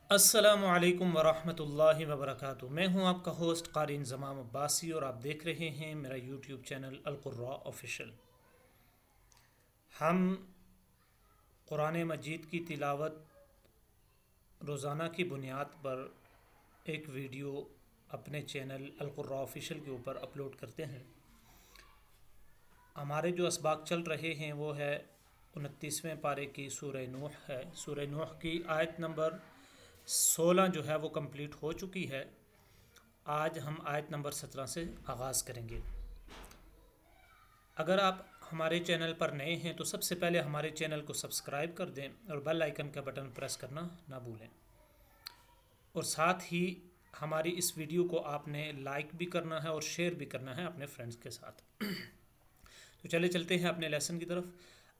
अस्सलामु अलैकुम वरहमतुल्लाहि वबरकातुहू। मैं हूं आपका होस्ट क़ारी इंज़माम अब्बासी और आप देख रहे हैं मेरा यूट्यूब चैनल अल क़ुर्रा ऑफ़िशियल। हम कुरान मजीद की तिलावत रोज़ाना की बुनियाद पर एक वीडियो अपने चैनल अल क़ुर्रा ऑफ़िशियल के ऊपर अपलोड करते हैं। हमारे जो असबाक चल रहे हैं वो है 29वें पारे की सूरह नूह है। सूरह नूह की आयत नंबर 16 जो है वो कंप्लीट हो चुकी है। आज हम आयत नंबर 17 से आगाज़ करेंगे। अगर आप हमारे चैनल पर नए हैं तो सबसे पहले हमारे चैनल को सब्सक्राइब कर दें और बेल आइकन का बटन प्रेस करना ना भूलें। और साथ ही हमारी इस वीडियो को आपने लाइक भी करना है और शेयर भी करना है अपने फ्रेंड्स के साथ। तो चले चलते हैं अपने लेसन की तरफ।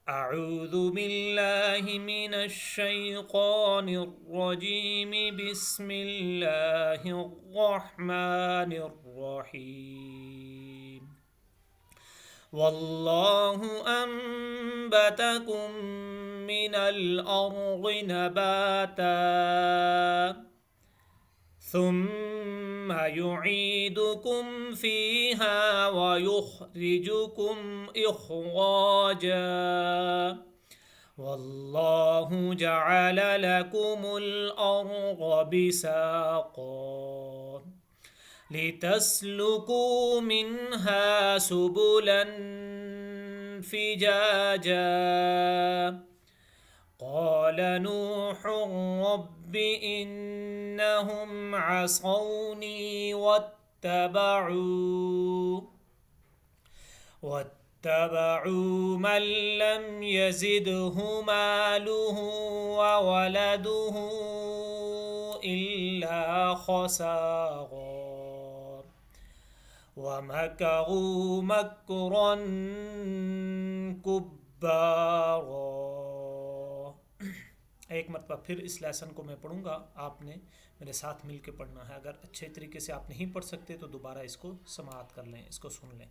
अऊज़ु बिल्लाहि मिनश शैतानिर रजीम बिस्मिल्लाहिर रहमानिर रहीम। वल्लाहु अंबतकुम मिनल अर्ज़ि नबाता ثم يعيدكم فيها ويخرجكم إخراجا والله جعل لكم الأرض بساطا لتسلكوا منها سبلا فجاجا قال نوح رب إنهم عصوني واتبعوا من لم يزده ماله وولده إلا خسارا ومكروا مكرا كبارا। एक मरतबा फिर इस लेसन को मैं पढ़ूंगा, आपने मेरे साथ मिल के पढ़ना है। अगर अच्छे तरीके से आप नहीं पढ़ सकते तो दोबारा इसको समाअत कर लें, इसको सुन लें।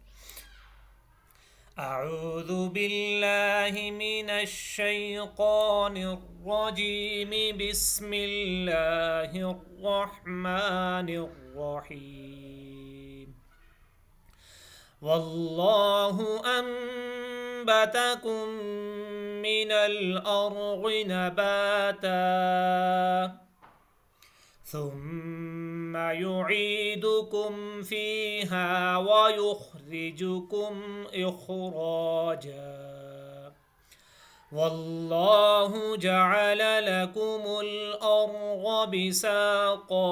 अऊज़ु बिल्लाहि मिनश शैतानिर रजीम बिस्मिल्लाहिर रहमानिर रहीम। वल्लाहु अंबतकुम मिनल अर्ज़ि नबाता ثم يعيدكم فيها ويخرجكم إخراجا والله جعل لكم الأرض بساطا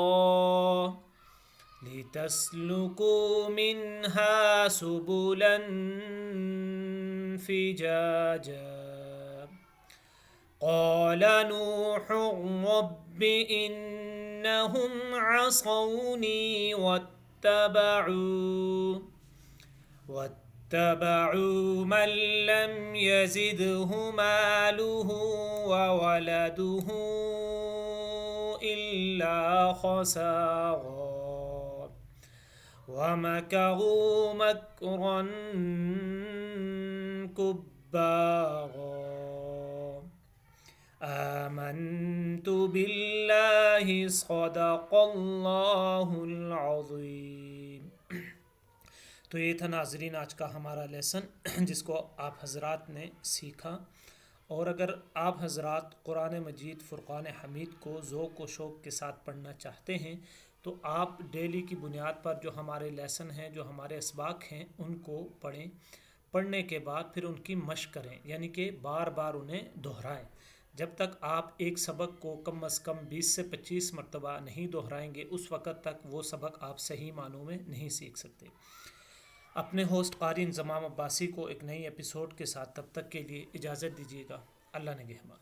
لتسلكوا منها سبلا فجاجا قال نوح رب إنهم عصوني واتبعوا من لم يزده ماله وولده إلا خسارا ومكروا مكرا كبارا آमنت बिल्लाहि सदक़ल्लाहुल अज़ीम। तो ये था नाज़रीन आज का हमारा लेसन जिसको आप हज़रात ने सीखा। और अगर आप हज़रात कुरान मजीद फ़ुरक़ान हमीद को ज़ौक़ व शौक़ के साथ पढ़ना चाहते हैं तो आप डेली की बुनियाद पर जो हमारे लेसन हैं, जो हमारे असबाक हैं, उनको पढ़ें। पढ़ने के बाद फिर उनकी मश्क करें, यानी कि बार बार उन्हें दोहराएं। जब तक आप एक सबक को कम से कम 20 से 25 मरतबा नहीं दोहराएंगे उस वक़्त तक वो सबक आप सही मानों में नहीं सीख सकते। अपने होस्ट क़ारी इंज़माम अब्बासी को एक नई एपिसोड के साथ तब तक के लिए इजाज़त दीजिएगा। अल्लाह निगहबान।